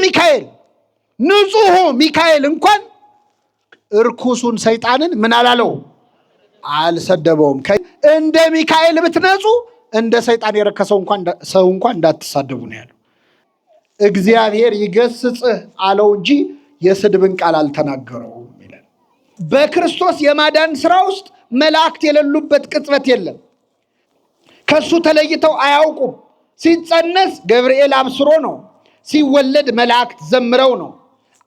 ሚካኤል ንጹሑ ሚካኤል እንኳን እርኩሱን ሰይጣንን ምን አላለው? አልሰደበውም። እንደ ሚካኤል ብትነጹ እንደ ሰይጣን የረከሰው ሰው እንኳን እንዳትሳደቡ ነው ያለው። እግዚአብሔር ይገስጽህ አለው እንጂ የስድብን ቃል አልተናገረውም ይላል። በክርስቶስ የማዳን ስራ ውስጥ መላእክት የሌሉበት ቅጽበት የለም። ከሱ ተለይተው አያውቁም። ሲጸነስ ገብርኤል አብስሮ ነው። ሲወለድ መላእክት ዘምረው ነው።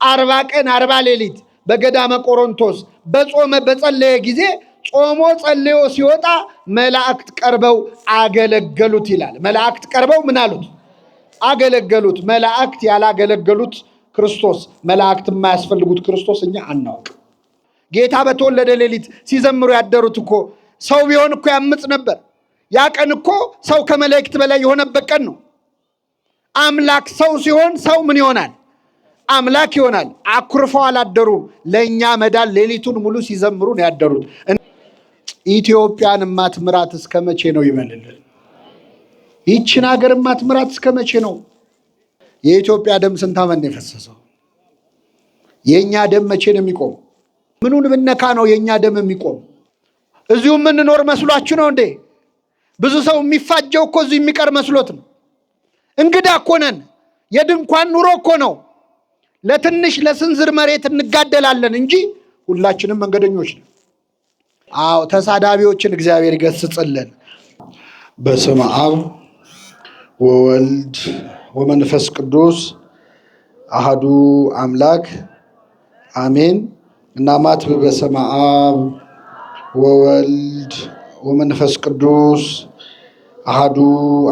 40 ቀን 40 ሌሊት በገዳመ ቆሮንቶስ በጾመ በጸለየ ጊዜ ጾሞ ጸልዮ ሲወጣ መላእክት ቀርበው አገለገሉት ይላል። መላእክት ቀርበው ምን አሉት? አገለገሉት። መላእክት ያላገለገሉት ክርስቶስ፣ መላእክት የማያስፈልጉት ክርስቶስ እኛ አናውቅ። ጌታ በተወለደ ሌሊት ሲዘምሩ ያደሩት እኮ ሰው ቢሆን እኮ ያምጽ ነበር። ያ ቀን እኮ ሰው ከመላእክት በላይ የሆነበት ቀን ነው። አምላክ ሰው ሲሆን ሰው ምን ይሆናል? አምላክ ይሆናል። አኩርፈው አላደሩም። ለእኛ መዳን ሌሊቱን ሙሉ ሲዘምሩ ነው ያደሩት። ኢትዮጵያን ማትምራት እስከ መቼ ነው ይበልልን? ይችን ሀገር ማትምራት እስከ መቼ ነው? የኢትዮጵያ ደም ስንት ዓመት ነው የፈሰሰው? የእኛ ደም መቼ ነው የሚቆም? ምኑን ብነካ ነው የእኛ ደም የሚቆም? እዚሁ የምንኖር መስሏችሁ ነው እንዴ? ብዙ ሰው የሚፋጀው እኮ እዚሁ የሚቀር መስሎት ነው። እንግዳ እኮ ነን። የድንኳን ኑሮ እኮ ነው። ለትንሽ ለስንዝር መሬት እንጋደላለን እንጂ ሁላችንም መንገደኞች ነን። አዎ፣ ተሳዳቢዎችን እግዚአብሔር ይገስጽልን። በስመ አብ ወወልድ ወመንፈስ ቅዱስ አሐዱ አምላክ አሜን። እናማት በስመ አብ ወወልድ ወመንፈስ ቅዱስ አሐዱ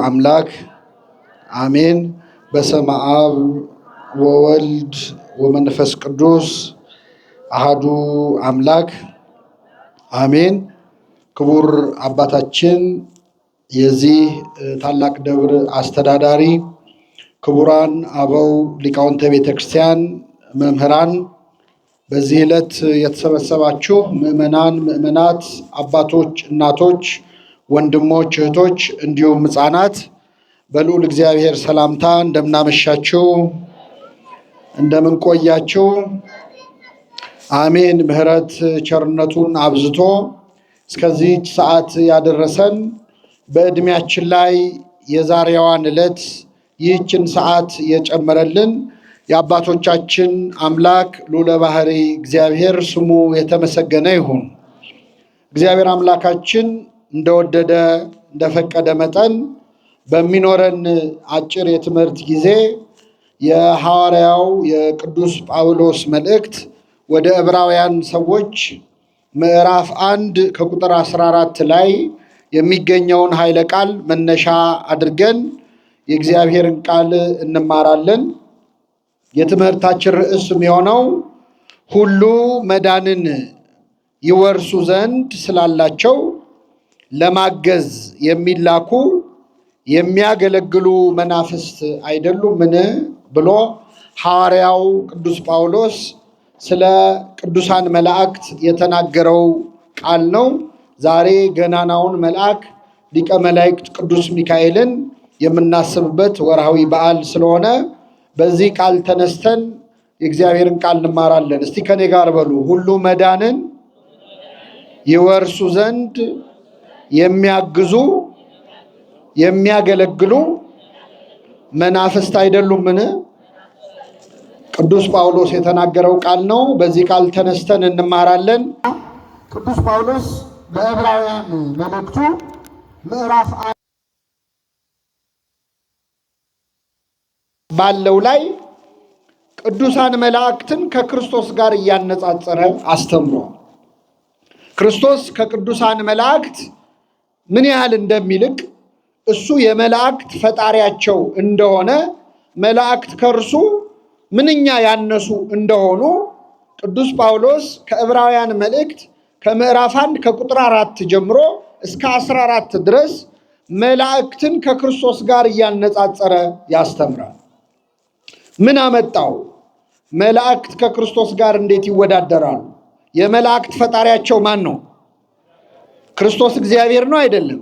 አምላክ አሜን። በስመ አብ ወወልድ ወመንፈስ ቅዱስ አሐዱ አምላክ አሜን። ክቡር አባታችን የዚህ ታላቅ ደብር አስተዳዳሪ፣ ክቡራን አበው ሊቃውንተ ቤተ ክርስቲያን፣ መምህራን፣ በዚህ ዕለት የተሰበሰባችሁ ምዕመናን፣ ምዕመናት፣ አባቶች፣ እናቶች፣ ወንድሞች፣ እህቶች እንዲሁም ሕፃናት በልዑል እግዚአብሔር ሰላምታ እንደምናመሻችሁ፣ እንደምንቆያችሁ። አሜን። ምሕረት ቸርነቱን አብዝቶ እስከዚህ ሰዓት ያደረሰን በዕድሜያችን ላይ የዛሬዋን ዕለት ይህችን ሰዓት የጨመረልን የአባቶቻችን አምላክ ልዑለ ባሕሪ እግዚአብሔር ስሙ የተመሰገነ ይሁን። እግዚአብሔር አምላካችን እንደወደደ እንደፈቀደ መጠን በሚኖረን አጭር የትምህርት ጊዜ የሐዋርያው የቅዱስ ጳውሎስ መልእክት ወደ ዕብራውያን ሰዎች ምዕራፍ 1 ከቁጥር 14 ላይ የሚገኘውን ኃይለ ቃል መነሻ አድርገን የእግዚአብሔርን ቃል እንማራለን። የትምህርታችን ርዕስ የሚሆነው ሁሉ መዳንን ይወርሱ ዘንድ ስላላቸው ለማገዝ የሚላኩ የሚያገለግሉ መናፍስት አይደሉምን ብሎ ሐዋርያው ቅዱስ ጳውሎስ ስለ ቅዱሳን መላእክት የተናገረው ቃል ነው። ዛሬ ገናናውን መልአክ ሊቀ መላእክት ቅዱስ ሚካኤልን የምናስብበት ወርሃዊ በዓል ስለሆነ በዚህ ቃል ተነስተን የእግዚአብሔርን ቃል እንማራለን። እስቲ ከኔ ጋር በሉ። ሁሉ መዳንን ይወርሱ ዘንድ የሚያግዙ የሚያገለግሉ መናፍስት አይደሉምን? ቅዱስ ጳውሎስ የተናገረው ቃል ነው። በዚህ ቃል ተነስተን እንማራለን። ቅዱስ ጳውሎስ በዕብራውያን መልእክቱ ምዕራፍ ባለው ላይ ቅዱሳን መላእክትን ከክርስቶስ ጋር እያነጻጸረ አስተምሯል። ክርስቶስ ከቅዱሳን መላእክት ምን ያህል እንደሚልቅ፣ እሱ የመላእክት ፈጣሪያቸው እንደሆነ፣ መላእክት ከእርሱ ምንኛ ያነሱ እንደሆኑ ቅዱስ ጳውሎስ ከዕብራውያን መልእክት ከምዕራፍ 1 ከቁጥር 4 ጀምሮ እስከ 14 ድረስ መላእክትን ከክርስቶስ ጋር እያነጻጸረ ያስተምራል። ምን አመጣው? መላእክት ከክርስቶስ ጋር እንዴት ይወዳደራሉ? የመላእክት ፈጣሪያቸው ማን ነው? ክርስቶስ እግዚአብሔር ነው አይደለም?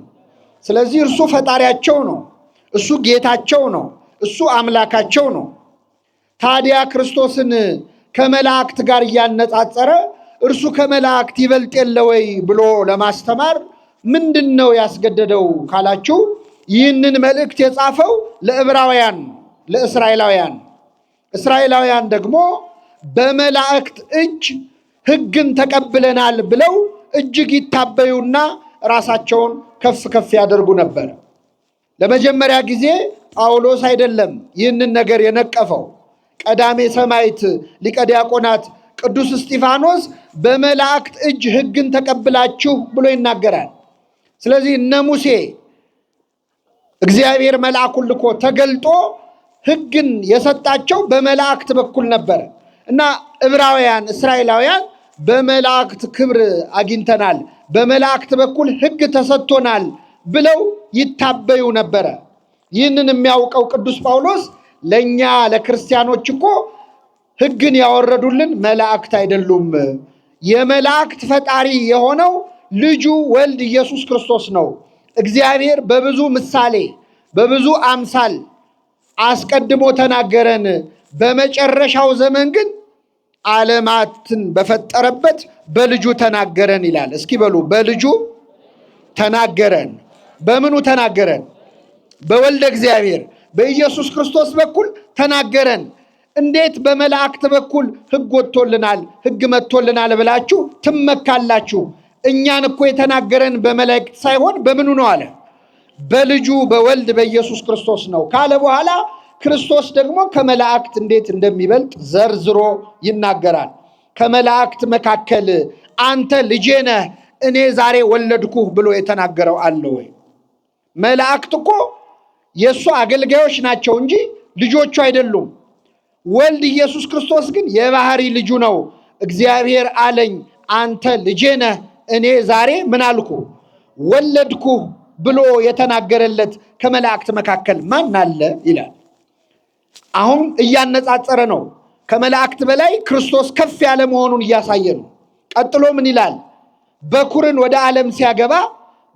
ስለዚህ እርሱ ፈጣሪያቸው ነው። እሱ ጌታቸው ነው። እሱ አምላካቸው ነው። ታዲያ ክርስቶስን ከመላእክት ጋር እያነጻጸረ እርሱ ከመላእክት ይበልጥ የለ ወይ ብሎ ለማስተማር ምንድነው ያስገደደው ካላችሁ፣ ይህንን መልእክት የጻፈው ለዕብራውያን ለእስራኤላውያን፣ እስራኤላውያን ደግሞ በመላእክት እጅ ሕግን ተቀብለናል ብለው እጅግ ይታበዩና ራሳቸውን ከፍ ከፍ ያደርጉ ነበር። ለመጀመሪያ ጊዜ ጳውሎስ አይደለም ይህንን ነገር የነቀፈው። ቀዳሜ ሰማዕት ሊቀ ዲያቆናት ቅዱስ እስጢፋኖስ በመላእክት እጅ ሕግን ተቀብላችሁ ብሎ ይናገራል። ስለዚህ እነ ሙሴ እግዚአብሔር መልአኩን ልኮ ተገልጦ ሕግን የሰጣቸው በመላእክት በኩል ነበር እና ዕብራውያን እስራኤላውያን በመላእክት ክብር አግኝተናል፣ በመላእክት በኩል ሕግ ተሰጥቶናል ብለው ይታበዩ ነበረ። ይህንን የሚያውቀው ቅዱስ ጳውሎስ ለእኛ ለክርስቲያኖች እኮ ሕግን ያወረዱልን መላእክት አይደሉም፣ የመላእክት ፈጣሪ የሆነው ልጁ ወልድ ኢየሱስ ክርስቶስ ነው። እግዚአብሔር በብዙ ምሳሌ በብዙ አምሳል አስቀድሞ ተናገረን፣ በመጨረሻው ዘመን ግን ዓለማትን በፈጠረበት በልጁ ተናገረን ይላል። እስኪ በሉ በልጁ ተናገረን። በምኑ ተናገረን? በወልደ እግዚአብሔር በኢየሱስ ክርስቶስ በኩል ተናገረን። እንዴት በመላእክት በኩል ሕግ ወጥቶልናል ሕግ መጥቶልናል ብላችሁ ትመካላችሁ? እኛን እኮ የተናገረን በመላእክት ሳይሆን በምኑ ነው አለ? በልጁ በወልድ በኢየሱስ ክርስቶስ ነው ካለ በኋላ ክርስቶስ ደግሞ ከመላእክት እንዴት እንደሚበልጥ ዘርዝሮ ይናገራል። ከመላእክት መካከል አንተ ልጄ ነህ እኔ ዛሬ ወለድኩህ ብሎ የተናገረው አለ ወይ? መላእክት እኮ የእሱ አገልጋዮች ናቸው እንጂ ልጆቹ አይደሉም። ወልድ ኢየሱስ ክርስቶስ ግን የባህሪ ልጁ ነው። እግዚአብሔር አለኝ አንተ ልጄ ነህ እኔ ዛሬ ምን አልኩ ወለድኩህ ብሎ የተናገረለት ከመላእክት መካከል ማን አለ ይላል። አሁን እያነጻጸረ ነው። ከመላእክት በላይ ክርስቶስ ከፍ ያለ መሆኑን እያሳየ ነው። ቀጥሎ ምን ይላል? በኩርን ወደ ዓለም ሲያገባ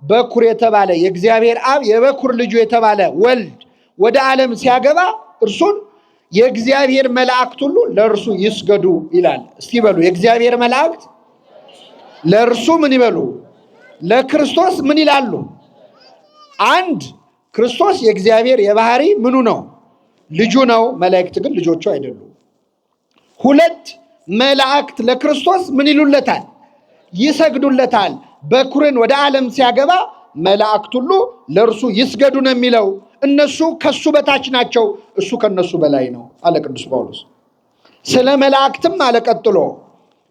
በኩር የተባለ የእግዚአብሔር አብ የበኩር ልጁ የተባለ ወልድ ወደ ዓለም ሲያገባ እርሱን የእግዚአብሔር መላእክት ሁሉ ለእርሱ ይስገዱ ይላል። እስቲ በሉ የእግዚአብሔር መላእክት ለእርሱ ምን ይበሉ? ለክርስቶስ ምን ይላሉ? አንድ ክርስቶስ የእግዚአብሔር የባህሪ ምኑ ነው? ልጁ ነው። መላእክት ግን ልጆቹ አይደሉም። ሁለት መላእክት ለክርስቶስ ምን ይሉለታል? ይሰግዱለታል። በኩርን ወደ ዓለም ሲያገባ መላእክት ሁሉ ለእርሱ ይስገዱ ነው የሚለው። እነሱ ከሱ በታች ናቸው፣ እሱ ከነሱ በላይ ነው አለ ቅዱስ ጳውሎስ። ስለ መላእክትም አለ ቀጥሎ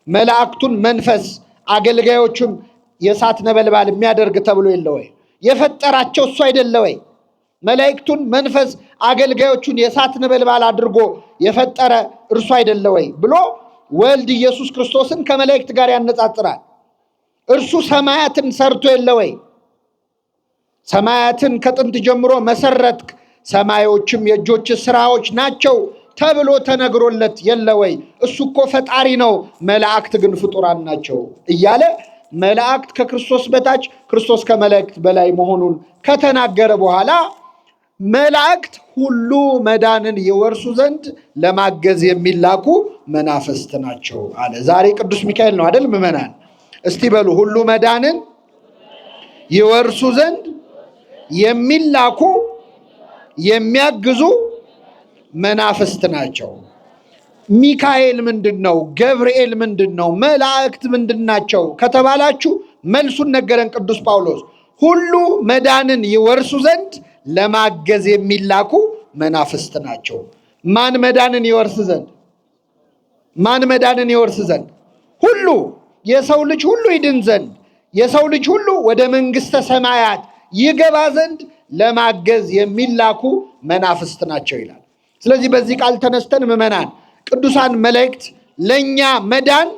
መላእክቱን መንፈስ አገልጋዮቹም የእሳት ነበልባል የሚያደርግ ተብሎ የለ ወይ? የፈጠራቸው እሱ አይደለ ወይ? መላእክቱን መንፈስ አገልጋዮቹን የእሳት ነበልባል አድርጎ የፈጠረ እርሱ አይደለ ወይ ብሎ ወልድ ኢየሱስ ክርስቶስን ከመላእክት ጋር ያነጻጽራል። እርሱ ሰማያትን ሰርቶ የለ ወይ? ሰማያትን ከጥንት ጀምሮ መሰረትክ፣ ሰማዮችም የእጆች ስራዎች ናቸው ተብሎ ተነግሮለት የለ ወይ? እሱ እኮ ፈጣሪ ነው፣ መላእክት ግን ፍጡራን ናቸው እያለ መላእክት ከክርስቶስ በታች ክርስቶስ ከመላእክት በላይ መሆኑን ከተናገረ በኋላ መላእክት ሁሉ መዳንን ይወርሱ ዘንድ ለማገዝ የሚላኩ መናፍስት ናቸው አለ። ዛሬ ቅዱስ ሚካኤል ነው አይደል ምዕመናን? እስቲ በሉ ሁሉ መዳንን ይወርሱ ዘንድ የሚላኩ የሚያግዙ መናፍስት ናቸው። ሚካኤል ምንድነው? ገብርኤል ምንድነው? መላእክት ምንድናቸው ከተባላችሁ መልሱን ነገረን ቅዱስ ጳውሎስ። ሁሉ መዳንን ይወርሱ ዘንድ ለማገዝ የሚላኩ መናፍስት ናቸው። ማን መዳንን ይወርስ ዘንድ? ማን መዳንን ይወርስ ዘንድ? ሁሉ የሰው ልጅ ሁሉ ይድን ዘንድ የሰው ልጅ ሁሉ ወደ መንግሥተ ሰማያት ይገባ ዘንድ ለማገዝ የሚላኩ መናፍስት ናቸው ይላል። ስለዚህ በዚህ ቃል ተነስተን ምዕመናን ቅዱሳን መላእክት ለኛ መዳን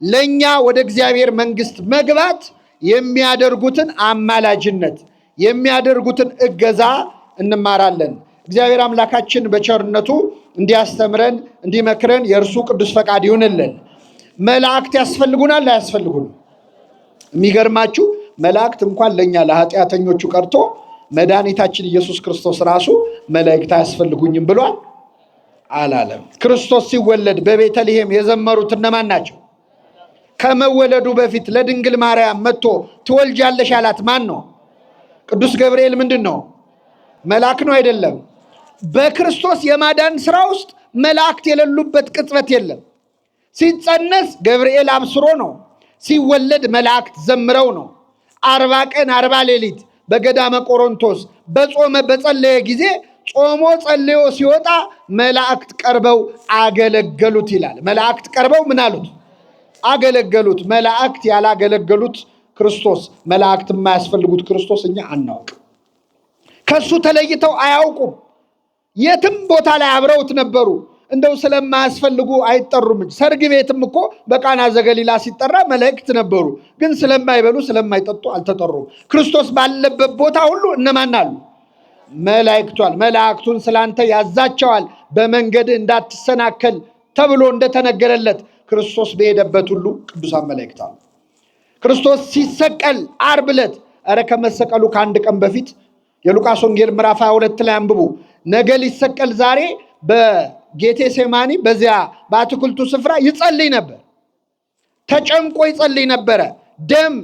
ለኛ ወደ እግዚአብሔር መንግሥት መግባት የሚያደርጉትን አማላጅነት የሚያደርጉትን እገዛ እንማራለን። እግዚአብሔር አምላካችን በቸርነቱ እንዲያስተምረን እንዲመክረን የእርሱ ቅዱስ ፈቃድ ይሁንልን። መላእክት ያስፈልጉናል አያስፈልጉንም? የሚገርማችሁ መላእክት እንኳን ለኛ ለኃጢአተኞቹ ቀርቶ መድኃኒታችን ኢየሱስ ክርስቶስ ራሱ መላእክት አያስፈልጉኝም ብሏል አላለም። ክርስቶስ ሲወለድ በቤተልሔም የዘመሩት እነማን ናቸው? ከመወለዱ በፊት ለድንግል ማርያም መጥቶ ትወልጃለሽ ያላት ማን ነው? ቅዱስ ገብርኤል ምንድን ነው? መልአክ ነው አይደለም? በክርስቶስ የማዳን ስራ ውስጥ መላእክት የሌሉበት ቅጽበት የለም። ሲጸነስ ገብርኤል አብስሮ ነው። ሲወለድ መላእክት ዘምረው ነው። 40 ቀን 40 ሌሊት በገዳመ ቆሮንቶስ በጾመ በጸለየ ጊዜ ጾሞ ጸልዮ ሲወጣ መላእክት ቀርበው አገለገሉት ይላል። መላእክት ቀርበው ምን አሉት? አገለገሉት። መላእክት ያላገለገሉት ክርስቶስ፣ መላእክት የማያስፈልጉት ክርስቶስ እኛ አናውቅ። ከሱ ተለይተው አያውቁም። የትም ቦታ ላይ አብረውት ነበሩ። እንደው ስለማያስፈልጉ አይጠሩም እንጂ ሰርግ ቤትም እኮ በቃና ዘገሊላ ሲጠራ መላእክት ነበሩ፣ ግን ስለማይበሉ ስለማይጠጡ አልተጠሩም። ክርስቶስ ባለበት ቦታ ሁሉ እነማን አሉ? መላእክቷል። መላእክቱን ስላንተ ያዛቸዋል በመንገድ እንዳትሰናከል ተብሎ እንደተነገረለት ክርስቶስ በሄደበት ሁሉ ቅዱሳን መላእክት አሉ። ክርስቶስ ሲሰቀል ዓርብ ዕለት ከመሰቀሉ ከአንድ ቀን በፊት የሉቃስ ወንጌል ምዕራፍ 22 ላይ አንብቡ። ነገ ሊሰቀል ዛሬ በጌቴሴማኒ በዚያ በአትክልቱ ስፍራ ይጸልይ ነበር። ተጨንቆ ይጸልይ ነበረ። ደም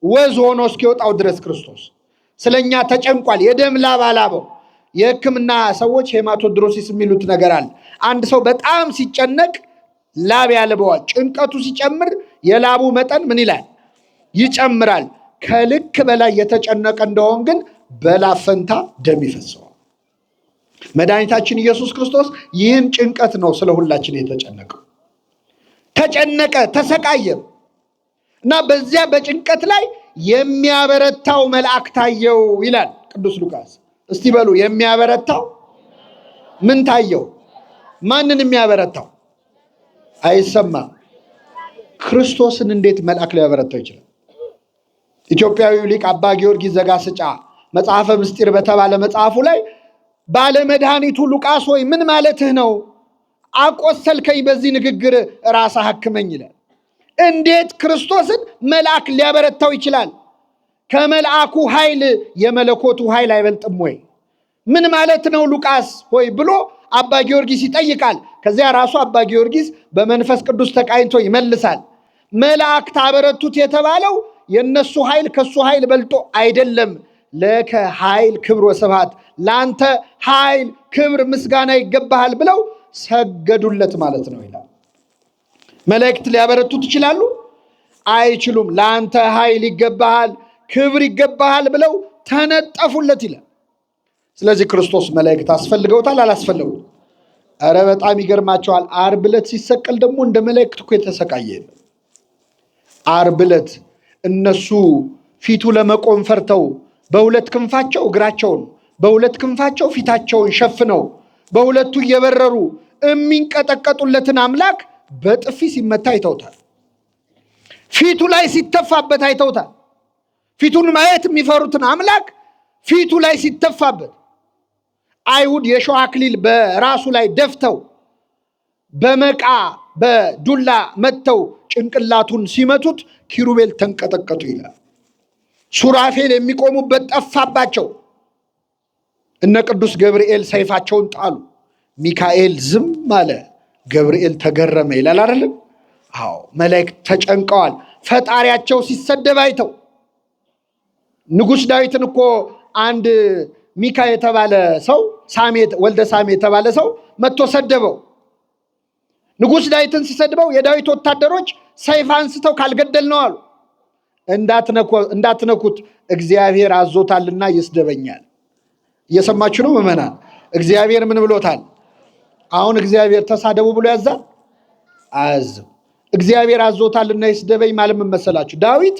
ወዝ ሆኖ እስኪወጣው ድረስ ክርስቶስ ስለኛ ተጨንቋል። የደም ላብ አላበው። የሕክምና ሰዎች ሄማቶድሮሲስ የሚሉት ነገር አለ። አንድ ሰው በጣም ሲጨነቅ ላብ ያልበዋል። ጭንቀቱ ሲጨምር የላቡ መጠን ምን ይላል? ይጨምራል። ከልክ በላይ የተጨነቀ እንደሆን ግን በላብ ፈንታ ደም ይፈሰዋል። መድኃኒታችን ኢየሱስ ክርስቶስ ይህን ጭንቀት ነው ስለ ሁላችን የተጨነቀው። ተጨነቀ፣ ተሰቃየ እና በዚያ በጭንቀት ላይ የሚያበረታው መልአክ ታየው ይላል ቅዱስ ሉቃስ። እስቲ በሉ የሚያበረታው ምን ታየው? ማንን የሚያበረታው? አይሰማም። ክርስቶስን እንዴት መልአክ ሊያበረታው ይችላል? ኢትዮጵያዊው ሊቅ አባ ጊዮርጊስ ዘጋስጫ መጽሐፈ ምስጢር በተባለ መጽሐፉ ላይ ባለመድኃኒቱ ሉቃስ ሆይ ምን ማለትህ ነው? አቆሰልከኝ በዚህ ንግግር ራስህ አክመኝ ይላል። እንዴት ክርስቶስን መልአክ ሊያበረታው ይችላል? ከመልአኩ ኃይል የመለኮቱ ኃይል አይበልጥም ወይ? ምን ማለት ነው ሉቃስ ሆይ ብሎ አባ ጊዮርጊስ ይጠይቃል። ከዚያ ራሱ አባ ጊዮርጊስ በመንፈስ ቅዱስ ተቃኝቶ ይመልሳል። መላእክት አበረቱት የተባለው የነሱ ኃይል ከሱ ኃይል በልጦ አይደለም። ለከ ኃይል ክብር ወስብሐት፣ ላንተ ኃይል ክብር ምስጋና ይገባሃል ብለው ሰገዱለት ማለት ነው ይላል። መላእክት ሊያበረቱት ይችላሉ? አይችሉም። ላንተ ኃይል ይገባሃል፣ ክብር ይገባሃል ብለው ተነጠፉለት ይላል። ስለዚህ ክርስቶስ መላእክት አስፈልገውታል አላስፈልገውም? ኧረ በጣም ይገርማቸዋል። ዓርብ ዕለት ሲሰቀል ደግሞ እንደ መላእክት እኮ የተሰቃየ ነው። ዓርብ ዕለት እነሱ ፊቱ ለመቆም ፈርተው በሁለት ክንፋቸው እግራቸውን በሁለት ክንፋቸው ፊታቸውን ሸፍነው በሁለቱ እየበረሩ የሚንቀጠቀጡለትን አምላክ በጥፊ ሲመታ አይተውታል። ፊቱ ላይ ሲተፋበት አይተውታል። ፊቱን ማየት የሚፈሩትን አምላክ ፊቱ ላይ ሲተፋበት አይሁድ የሾህ አክሊል በራሱ ላይ ደፍተው በመቃ በዱላ መተው ጭንቅላቱን ሲመቱት ኪሩቤል ተንቀጠቀጡ ይላል። ሱራፌል የሚቆሙበት ጠፋባቸው። እነ ቅዱስ ገብርኤል ሰይፋቸውን ጣሉ። ሚካኤል ዝም አለ፣ ገብርኤል ተገረመ ይላል አይደለም? አዎ፣ መላእክት ተጨንቀዋል። ፈጣሪያቸው ሲሰደብ አይተው። ንጉሥ ዳዊትን እኮ አንድ ሚካ የተባለ ሰው ወልደ ሳሜ የተባለ ሰው መጥቶ ሰደበው። ንጉሥ ዳዊትን ሲሰድበው የዳዊት ወታደሮች ሰይፍ አንስተው ካልገደል ነው አሉ። እንዳትነኩት እግዚአብሔር አዞታልና ይስደበኛል። እየሰማችሁ ነው ምዕመናን? እግዚአብሔር ምን ብሎታል? አሁን እግዚአብሔር ተሳደቡ ብሎ ያዛል? አያዝም። እግዚአብሔር አዞታልና ይስደበኝ ማለት ምን መሰላችሁ? ዳዊት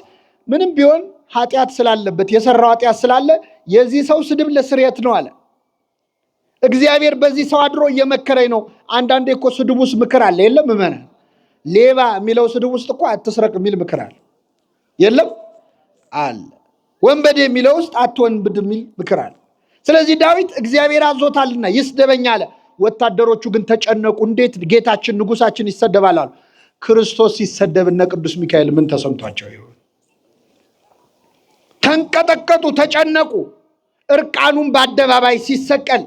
ምንም ቢሆን ኃጢአት ስላለበት የሰራው ኃጢአት ስላለ የዚህ ሰው ስድብ ለስርየት ነው አለ። እግዚአብሔር በዚህ ሰው አድሮ እየመከረኝ ነው። አንዳንዴ እኮ ስድብ ውስጥ ምክር አለ የለም ምዕመናን? ሌባ የሚለው ስድብ ውስጥ እኮ አትስረቅ የሚል ምክር አለ የለም? አለ። ወንበዴ የሚለው ውስጥ አትወንብድ የሚል ምክር አለ። ስለዚህ ዳዊት እግዚአብሔር አዞታልና ይስደበኝ አለ። ወታደሮቹ ግን ተጨነቁ። እንዴት ጌታችን ንጉሳችን ይሰደባል አሉ። ክርስቶስ ሲሰደብ እነ ቅዱስ ሚካኤል ምን ተሰምቷቸው ይሆን? ተንቀጠቀጡ፣ ተጨነቁ። እርቃኑን በአደባባይ ሲሰቀል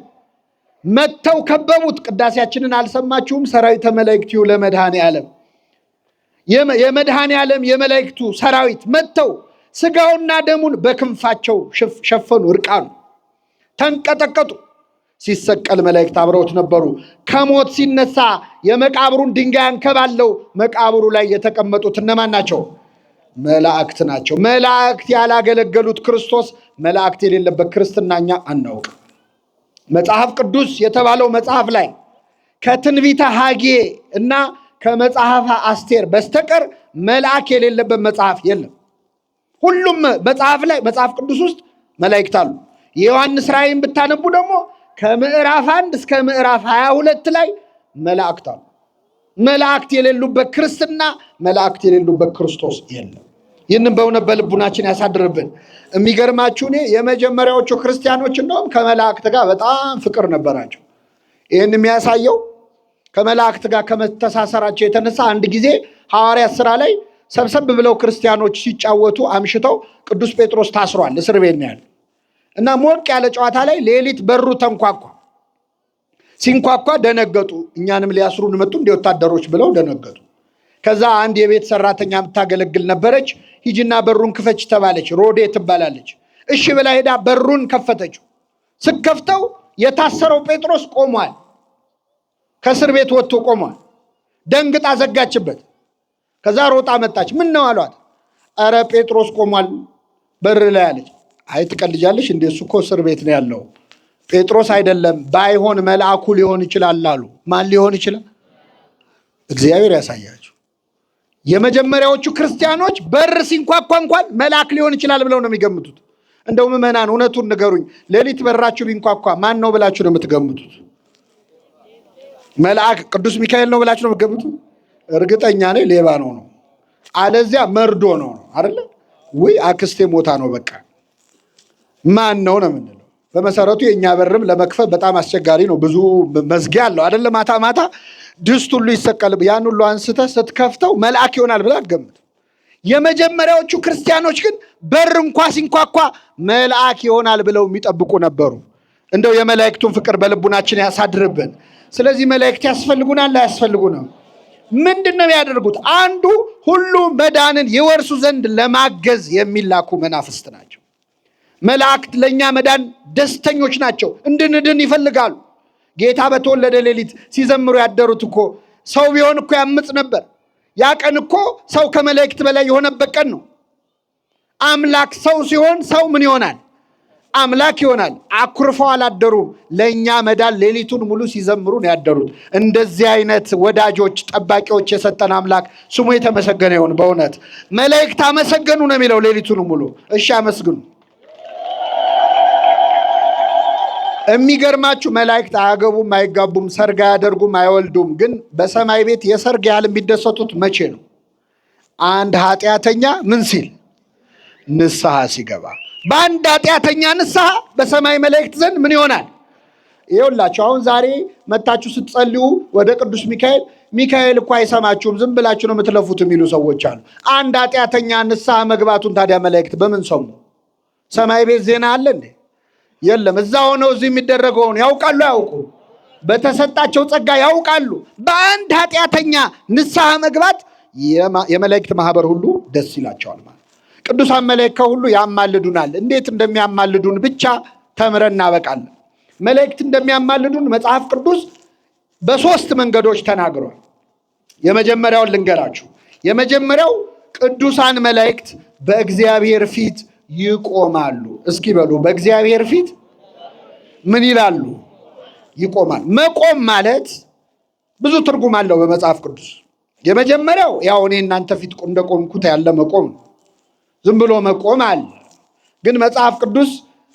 መተው ከበቡት። ቅዳሴያችንን አልሰማችሁም? ሰራዊተ መላእክቲሁ ለመድኃኔ ዓለም፣ የመድኃኔ ዓለም የመላእክቱ ሰራዊት መተው ስጋውና ደሙን በክንፋቸው ሸፈኑ፣ እርቃኑ ተንቀጠቀጡ። ሲሰቀል መላእክት አብረውት ነበሩ። ከሞት ሲነሳ የመቃብሩን ድንጋይ አንከባለው መቃብሩ ላይ የተቀመጡት እነማን ናቸው? መላእክት ናቸው። መላእክት ያላገለገሉት ክርስቶስ መላእክት የሌለበት ክርስትና እኛ አናውቅም። መጽሐፍ ቅዱስ የተባለው መጽሐፍ ላይ ከትንቢተ ሐጌ እና ከመጽሐፈ አስቴር በስተቀር መልአክ የሌለበት መጽሐፍ የለም። ሁሉም መጽሐፍ ላይ መጽሐፍ ቅዱስ ውስጥ መላእክት አሉ። የዮሐንስ ራእይን ብታነቡ ደግሞ ከምዕራፍ 1 እስከ ምዕራፍ 22 ላይ መላእክት አሉ። መላእክት የሌሉበት ክርስትና፣ መላእክት የሌሉበት ክርስቶስ የለም። ይህንን በእውነት በልቡናችን ያሳድርብን። የሚገርማችሁ እኔ የመጀመሪያዎቹ ክርስቲያኖች እንደውም ከመላእክት ጋር በጣም ፍቅር ነበራቸው። ይህን የሚያሳየው ከመላእክት ጋር ከመተሳሰራቸው የተነሳ አንድ ጊዜ ሐዋርያት ሥራ ላይ ሰብሰብ ብለው ክርስቲያኖች ሲጫወቱ አምሽተው ቅዱስ ጴጥሮስ ታስሯል፣ እስር ቤት ነው ያለው እና ሞቅ ያለ ጨዋታ ላይ ሌሊት በሩ ተንኳኳ። ሲንኳኳ ደነገጡ። እኛንም ሊያስሩን መጡ እንደ ወታደሮች ብለው ደነገጡ። ከዛ አንድ የቤት ሰራተኛ የምታገለግል ነበረች። ሂጂና በሩን ክፈች ተባለች። ሮዴ ትባላለች። እሺ ብላ ሄዳ በሩን ከፈተችው። ስከፍተው የታሰረው ጴጥሮስ ቆሟል። ከእስር ቤት ወጥቶ ቆሟል። ደንግጣ ዘጋችበት። ከዛ ሮጣ መጣች። ምን ነው አሏት። አረ ጴጥሮስ ቆሟል በር ላይ አለች። አይ ትቀልጃለሽ እንዴ? እሱ እኮ እስር ቤት ነው ያለው። ጴጥሮስ አይደለም፣ ባይሆን መልአኩ ሊሆን ይችላል አሉ። ማን ሊሆን ይችላል? እግዚአብሔር ያሳያችሁ። የመጀመሪያዎቹ ክርስቲያኖች በር ሲንኳኳ እንኳን መልአክ ሊሆን ይችላል ብለው ነው የሚገምቱት። እንደው ምዕመናን እውነቱን ንገሩኝ፣ ሌሊት በራችሁ ቢንኳኳ ማን ነው ብላችሁ ነው የምትገምቱት? መልአክ ቅዱስ ሚካኤል ነው ብላችሁ ነው የምትገምቱት? እርግጠኛ ነኝ ሌባ ነው። አለዚያ መርዶ ነው አይደለ? ወይ አክስቴ ሞታ ነው በቃ ማን ነው የምንለው። በመሰረቱ የኛ በርም ለመክፈት በጣም አስቸጋሪ ነው። ብዙ መዝጊያ አለው አይደለ? ማታ ማታ ድስት ሁሉ ይሰቀል። ያን ሁሉ አንስተህ ስትከፍተው መልአክ ይሆናል ብለህ አትገምት። የመጀመሪያዎቹ ክርስቲያኖች ግን በር እንኳ ሲንኳኳ መልአክ ይሆናል ብለው የሚጠብቁ ነበሩ። እንደው የመላእክቱን ፍቅር በልቡናችን ያሳድርብን። ስለዚህ መላእክት ያስፈልጉናል አያስፈልጉንም? ምንድን ነው ያደርጉት? አንዱ ሁሉ መዳንን ይወርሱ ዘንድ ለማገዝ የሚላኩ መናፍስት ናቸው። መላእክት ለእኛ መዳን ደስተኞች ናቸው። እንድንድን ይፈልጋሉ። ጌታ በተወለደ ሌሊት ሲዘምሩ ያደሩት እኮ ሰው ቢሆን እኮ ያምፅ ነበር። ያ ቀን እኮ ሰው ከመላእክት በላይ የሆነበት ቀን ነው። አምላክ ሰው ሲሆን ሰው ምን ይሆናል? አምላክ ይሆናል። አኩርፈው አላደሩም። ለእኛ መዳን ሌሊቱን ሙሉ ሲዘምሩ ነው ያደሩት። እንደዚህ አይነት ወዳጆች፣ ጠባቂዎች የሰጠን አምላክ ስሙ የተመሰገነ ይሁን። በእውነት መላእክት አመሰገኑ ነው የሚለው ሌሊቱን ሙሉ። እሺ አመስግኑ። የሚገርማችሁ መላእክት አያገቡም፣ አይጋቡም፣ ሰርግ አያደርጉም፣ አይወልዱም። ግን በሰማይ ቤት የሰርግ ያህል የሚደሰቱት መቼ ነው? አንድ ኃጢአተኛ ምን ሲል? ንስሐ ሲገባ። በአንድ ኃጢአተኛ ንስሐ በሰማይ መላእክት ዘንድ ምን ይሆናል? ይኸውላችሁ አሁን ዛሬ መታችሁ ስትጸልዩ ወደ ቅዱስ ሚካኤል፣ ሚካኤል እኮ አይሰማችሁም ዝም ብላችሁ ነው የምትለፉት የሚሉ ሰዎች አሉ። አንድ ኃጢአተኛ ንስሐ መግባቱን ታዲያ መላእክት በምን ሰሙ? ሰማይ ቤት ዜና አለ እንዴ? የለም። እዛ ሆነው እዚህ የሚደረገውን ያውቃሉ አያውቁ? በተሰጣቸው ጸጋ ያውቃሉ። በአንድ ኃጢአተኛ ንስሐ መግባት የመላእክት ማህበር ሁሉ ደስ ይላቸዋል ማለት። ቅዱሳን መላእክት ሁሉ ያማልዱናል። እንዴት እንደሚያማልዱን ብቻ ተምረን እናበቃለን። መላእክት እንደሚያማልዱን መጽሐፍ ቅዱስ በሶስት መንገዶች ተናግሯል። የመጀመሪያውን ልንገራችሁ። የመጀመሪያው ቅዱሳን መላእክት በእግዚአብሔር ፊት ይቆማሉ። እስኪ በሉ በእግዚአብሔር ፊት ምን ይላሉ? ይቆማል። መቆም ማለት ብዙ ትርጉም አለው በመጽሐፍ ቅዱስ። የመጀመሪያው ያው እኔ እናንተ ፊት እንደቆምኩት ያለ መቆም ነው። ዝም ብሎ መቆም አለ። ግን መጽሐፍ ቅዱስ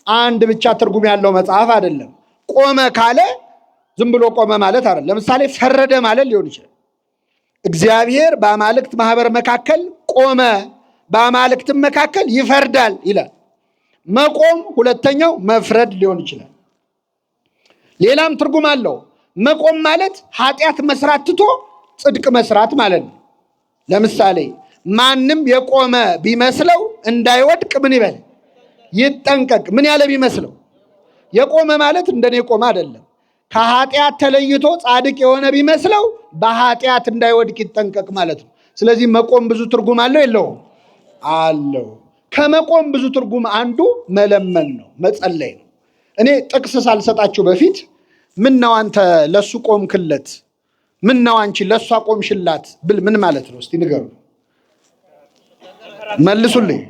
አንድ ብቻ ትርጉም ያለው መጽሐፍ አይደለም። ቆመ ካለ ዝም ብሎ ቆመ ማለት አይደለም። ለምሳሌ ፈረደ ማለት ሊሆን ይችላል። እግዚአብሔር በአማልክት ማህበር መካከል ቆመ፣ በአማልክትም መካከል ይፈርዳል ይላል። መቆም ሁለተኛው መፍረድ ሊሆን ይችላል። ሌላም ትርጉም አለው። መቆም ማለት ኃጢአት መስራት ትቶ ጽድቅ መስራት ማለት ነው። ለምሳሌ ማንም የቆመ ቢመስለው እንዳይወድቅ ምን ይበል? ይጠንቀቅ። ምን ያለ ቢመስለው? የቆመ ማለት እንደኔ ቆመ አይደለም። ከኃጢአት ተለይቶ ጻድቅ የሆነ ቢመስለው በኃጢአት እንዳይወድቅ ይጠንቀቅ ማለት ነው። ስለዚህ መቆም ብዙ ትርጉም አለው የለውም? አለው። ከመቆም ብዙ ትርጉም አንዱ መለመን ነው፣ መጸለይ ነው። እኔ ጥቅስ ሳልሰጣችሁ በፊት ምን ነው አንተ ለሱ ቆምክለት፣ ምን ነው አንቺ ለሷ ቆምሽላት ብል ምን ማለት ነው? እስቲ ንገሩ፣ መልሱልኝ።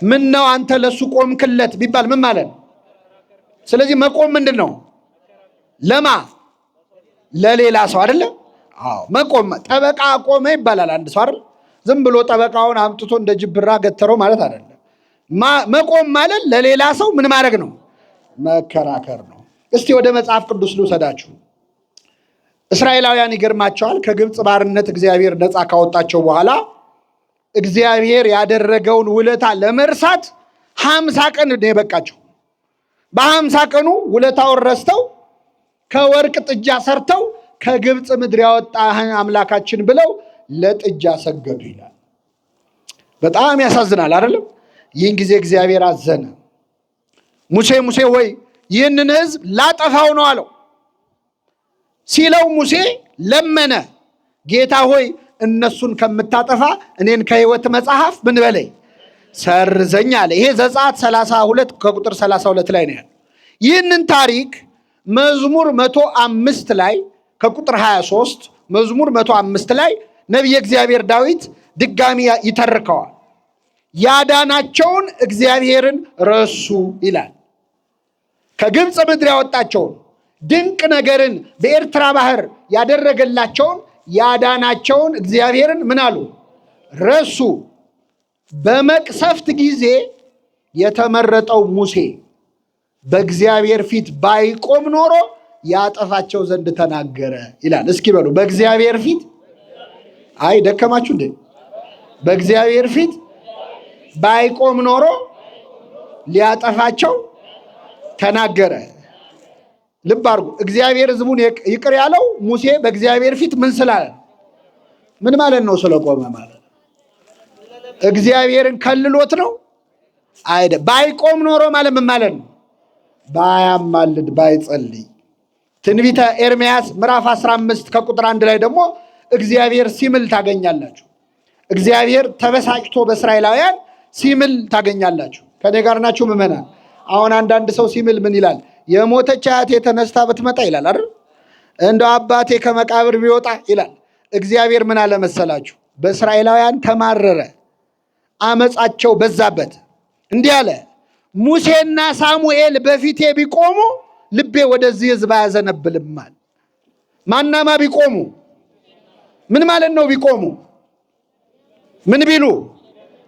ምን ነው አንተ ለሱ ቆምክለት ቢባል ምን ማለት ነው? ስለዚህ መቆም ምንድን ነው? ለማ ለሌላ ሰው አይደለ? አዎ መቆም። ጠበቃ ቆመ ይባላል አንድ ሰው አይደል? ዝም ብሎ ጠበቃውን አምጥቶ እንደ ጅብራ ገተረው ማለት አይደለም። መቆም ማለት ለሌላ ሰው ምን ማድረግ ነው? መከራከር ነው። እስቲ ወደ መጽሐፍ ቅዱስ ልውሰዳችሁ። እስራኤላውያን ይገርማቸዋል። ከግብፅ ባርነት እግዚአብሔር ነፃ ካወጣቸው በኋላ እግዚአብሔር ያደረገውን ውለታ ለመርሳት 50 ቀን ነው የበቃቸው። በ50 ቀኑ ውለታውን ረስተው ከወርቅ ጥጃ ሰርተው ከግብፅ ምድር ያወጣህን አምላካችን ብለው ለጥጃ ሰገዱ ይላል። በጣም ያሳዝናል አይደለም? ይህን ጊዜ እግዚአብሔር አዘነ። ሙሴ ሙሴ ሆይ ይህንን ሕዝብ ላጠፋው ነው አለው። ሲለው ሙሴ ለመነ፣ ጌታ ሆይ እነሱን ከምታጠፋ እኔን ከሕይወት መጽሐፍ ምን በለኝ ሰርዘኝ አለ። ይሄ ዘጸአት 32 ከቁጥር 32 ላይ ነው ያለው። ይህንን ታሪክ መዝሙር 105 ላይ ከቁጥር 23 መዝሙር 105 ላይ ነቢየ እግዚአብሔር ዳዊት ድጋሚ ይተርከዋል። ያዳናቸውን እግዚአብሔርን ረሱ ይላል። ከግብፅ ምድር ያወጣቸውን ድንቅ ነገርን በኤርትራ ባህር ያደረገላቸውን ያዳናቸውን እግዚአብሔርን ምን አሉ? ረሱ። በመቅሰፍት ጊዜ የተመረጠው ሙሴ በእግዚአብሔር ፊት ባይቆም ኖሮ ያጠፋቸው ዘንድ ተናገረ ይላል። እስኪ በሉ በእግዚአብሔር ፊት። አይ ደከማችሁ እንዴ? በእግዚአብሔር ፊት ባይቆም ኖሮ ሊያጠፋቸው ተናገረ። ልብ አድርጉ። እግዚአብሔር ሕዝቡን ይቅር ያለው ሙሴ በእግዚአብሔር ፊት ምን ስላለ? ምን ማለት ነው? ስለቆመ ማለት ነው። እግዚአብሔርን ከልሎት ነው አይደ። ባይቆም ኖሮ ማለት ምን ማለት ነው? ባያማልድ ባይጸልይ። ትንቢተ ኤርምያስ ምዕራፍ 15 ከቁጥር 1 ላይ ደግሞ እግዚአብሔር ሲምል ታገኛላችሁ። እግዚአብሔር ተበሳጭቶ በእስራኤላውያን ሲምል ታገኛላችሁ። ከኔ ጋር ናችሁ ምዕመናን? አሁን አንዳንድ ሰው ሲምል ምን ይላል? የሞተች አያቴ ተነስታ ብትመጣ ይላል አይደል? እንደው አባቴ ከመቃብር ቢወጣ ይላል። እግዚአብሔር ምን አለ መሰላችሁ? በእስራኤላውያን ተማረረ፣ አመፃቸው በዛበት። እንዲህ አለ፣ ሙሴና ሳሙኤል በፊቴ ቢቆሙ ልቤ ወደዚህ ሕዝብ አያዘነብልማል። ማናማ ቢቆሙ ምን ማለት ነው? ቢቆሙ ምን ቢሉ?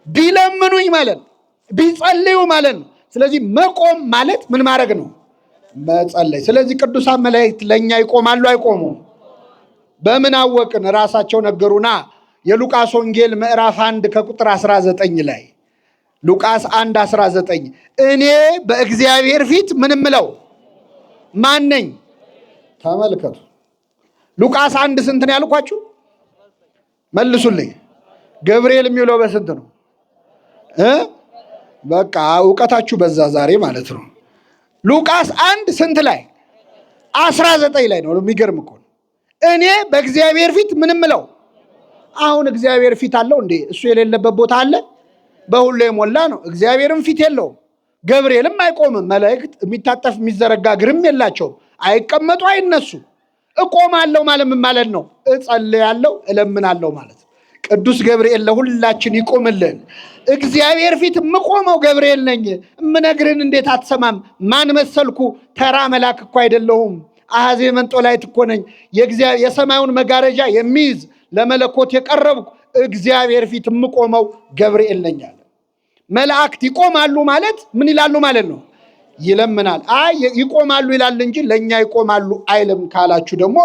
ቢለምኑኝ ማለት ነው፣ ቢጸልዩ ማለት ነው። ስለዚህ መቆም ማለት ምን ማድረግ ነው? መጸለይ። ስለዚህ ቅዱሳን መላእክት ለእኛ ይቆማሉ አይቆሙም? በምን አወቅን? ራሳቸው ነገሩና። የሉቃስ ወንጌል ምዕራፍ 1 ከቁጥር 19 ላይ ሉቃስ 1:19 እኔ በእግዚአብሔር ፊት ምን ምለው ማን ነኝ? ተመልከቱ። ሉቃስ 1 ስንት ነው ያልኳችሁ? መልሱልኝ። ገብርኤል የሚውለው በስንት ነው? በቃ እውቀታችሁ በዛ ዛሬ ማለት ነው። ሉቃስ 1 ስንት ላይ? 19 ላይ ነው። የሚገርም እኮ እኔ በእግዚአብሔር ፊት ምን ምለው። አሁን እግዚአብሔር ፊት አለው እንዴ? እሱ የሌለበት ቦታ አለ? በሁሉ የሞላ ነው። እግዚአብሔርም ፊት የለውም፣ ገብርኤልም አይቆምም። መላእክት የሚታጠፍ የሚዘረጋ እግርም የላቸውም፣ አይቀመጡ አይነሱ። እቆማለሁ ማለት ምን ማለት ነው? እጸልያለሁ እለምናለሁ ማለት። ቅዱስ ገብርኤል ለሁላችን ይቆምልን። እግዚአብሔር ፊት የምቆመው ገብርኤል ነኝ። እምነግርህን እንዴት አትሰማም? ማን መሰልኩ? ተራ መልአክ እኮ አይደለሁም። አሐዜ መንጦላዕት እኮ ነኝ። የሰማዩን መጋረጃ የሚይዝ ለመለኮት የቀረብኩ እግዚአብሔር ፊት የምቆመው ገብርኤል ነኝ አለ። መላእክት ይቆማሉ ማለት ምን ይላሉ ማለት ነው? ይለምናል። አይ ይቆማሉ ይላል እንጂ ለእኛ ይቆማሉ አይልም ካላችሁ ደግሞ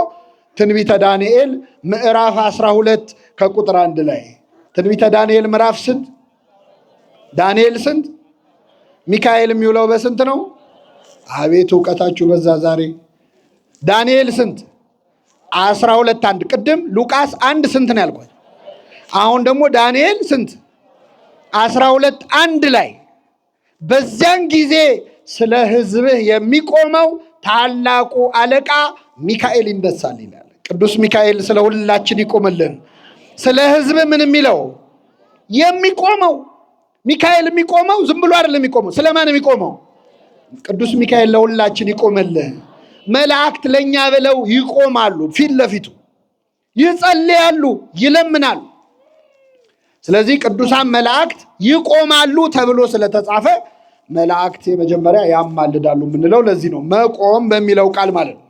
ትንቢተ ዳንኤል ምዕራፍ 12 ከቁጥር 1 ላይ ትንቢተ ዳንኤል ምዕራፍ ስንት? ዳንኤል ስንት? ሚካኤል የሚውለው በስንት ነው? አቤት እውቀታችሁ በዛ ዛሬ። ዳንኤል ስንት? 12 1። ቅድም ሉቃስ 1 ስንት ነው ያልኳት? አሁን ደግሞ ዳንኤል ስንት? 12 1 ላይ በዚያን ጊዜ ስለ ሕዝብህ የሚቆመው ታላቁ አለቃ ሚካኤል ይነሳል ይላል። ቅዱስ ሚካኤል ስለ ሁላችን ይቆምልን። ስለ ሕዝብ ምን የሚለው የሚቆመው ሚካኤል የሚቆመው ዝም ብሎ አይደለም የሚቆመው። ስለማን የሚቆመው? ቅዱስ ሚካኤል ለሁላችን ይቆምልን። መላእክት ለኛ ብለው ይቆማሉ፣ ፊት ለፊቱ ይጸልያሉ፣ ይለምናሉ። ስለዚህ ቅዱሳን መላእክት ይቆማሉ ተብሎ ስለተጻፈ መላእክት የመጀመሪያ ያማልዳሉ የምንለው ለዚህ ነው፣ መቆም በሚለው ቃል ማለት ነው።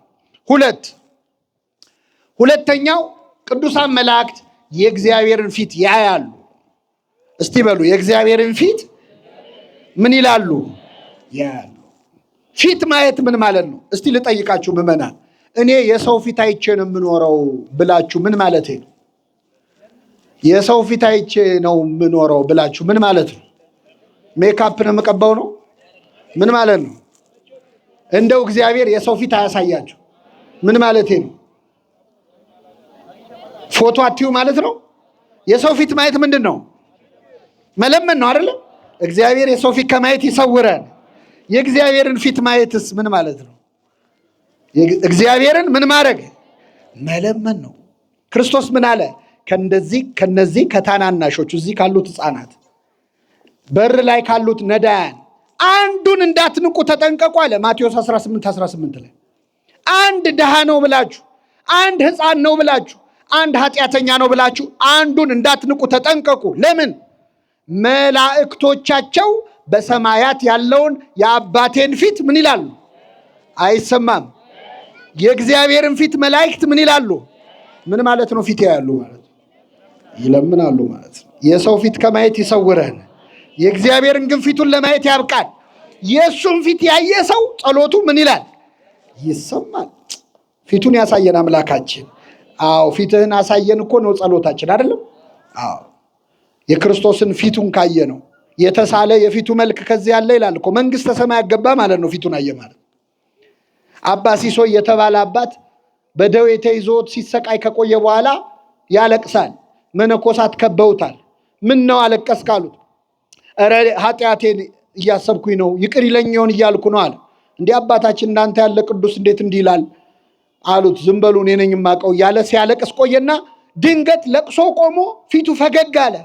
ሁለተኛው ቅዱሳን መላእክት የእግዚአብሔርን ፊት ያያሉ። እስቲ በሉ የእግዚአብሔርን ፊት ምን ይላሉ? ያያሉ። ፊት ማየት ምን ማለት ነው? እስቲ ልጠይቃችሁ ምዕመናን፣ እኔ የሰው ፊት አይቼ ነው የምኖረው ብላችሁ ምን ማለት ነው? የሰው ፊት አይቼ ነው የምኖረው ብላችሁ ምን ማለት ነው? ሜካፕ ነው የምቀባው ነው? ምን ማለት ነው? እንደው እግዚአብሔር የሰው ፊት አያሳያችሁ ምን ማለት ነው? ፎቶ አትዩ ማለት ነው? የሰው ፊት ማየት ምንድን ነው? መለመን ነው አይደለ? እግዚአብሔር የሰው ፊት ከማየት ይሰውረን። የእግዚአብሔርን ፊት ማየትስ ምን ማለት ነው? እግዚአብሔርን ምን ማድረግ? መለመን ነው። ክርስቶስ ምን አለ? ከነዚህ ከታናናሾቹ እዚህ ካሉት ሕፃናት በር ላይ ካሉት ነዳያን አንዱን እንዳትንቁ ተጠንቀቁ አለ። ማቴዎስ 18:18 ላይ አንድ ድሃ ነው ብላችሁ፣ አንድ ሕፃን ነው ብላችሁ፣ አንድ ኃጢአተኛ ነው ብላችሁ አንዱን እንዳትንቁ ተጠንቀቁ። ለምን? መላእክቶቻቸው በሰማያት ያለውን የአባቴን ፊት ምን ይላሉ? አይሰማም። የእግዚአብሔርን ፊት መላእክት ምን ይላሉ? ምን ማለት ነው? ፊት ያያሉ ማለት ነው። ይለምናሉ ማለት ነው። የሰው ፊት ከማየት ይሰውረን፣ የእግዚአብሔርን ግን ፊቱን ለማየት ያብቃል። የእሱን ፊት ያየ ሰው ጸሎቱ ምን ይላል? ይሰማል። ፊቱን ያሳየን አምላካችን። አዎ ፊትህን አሳየን እኮ ነው ጸሎታችን አይደለም? አዎ የክርስቶስን ፊቱን ካየ ነው። የተሳለ የፊቱ መልክ ከዚህ ያለ ይላል እኮ መንግሥተ ሰማይ ያገባ ማለት ነው። ፊቱን አየ ማለት አባ ሲሶይ የተባለ አባት በደዌ ተይዞት ሲሰቃይ ከቆየ በኋላ ያለቅሳል። መነኮሳት ከበውታል። ምን ነው አለቀስ ካሉት፣ ኧረ ኃጢአቴን እያሰብኩኝ ነው፣ ይቅር ይለኝ ይሆን እያልኩ ነው አለ። እንዲህ አባታችን እንዳንተ ያለ ቅዱስ እንዴት እንዲህ ይላል አሉት። ዝም በሉ እኔ ነኝ የማውቀው እያለ ሲያለቅስ ቆየና ድንገት ለቅሶ ቆሞ ፊቱ ፈገግ አለ።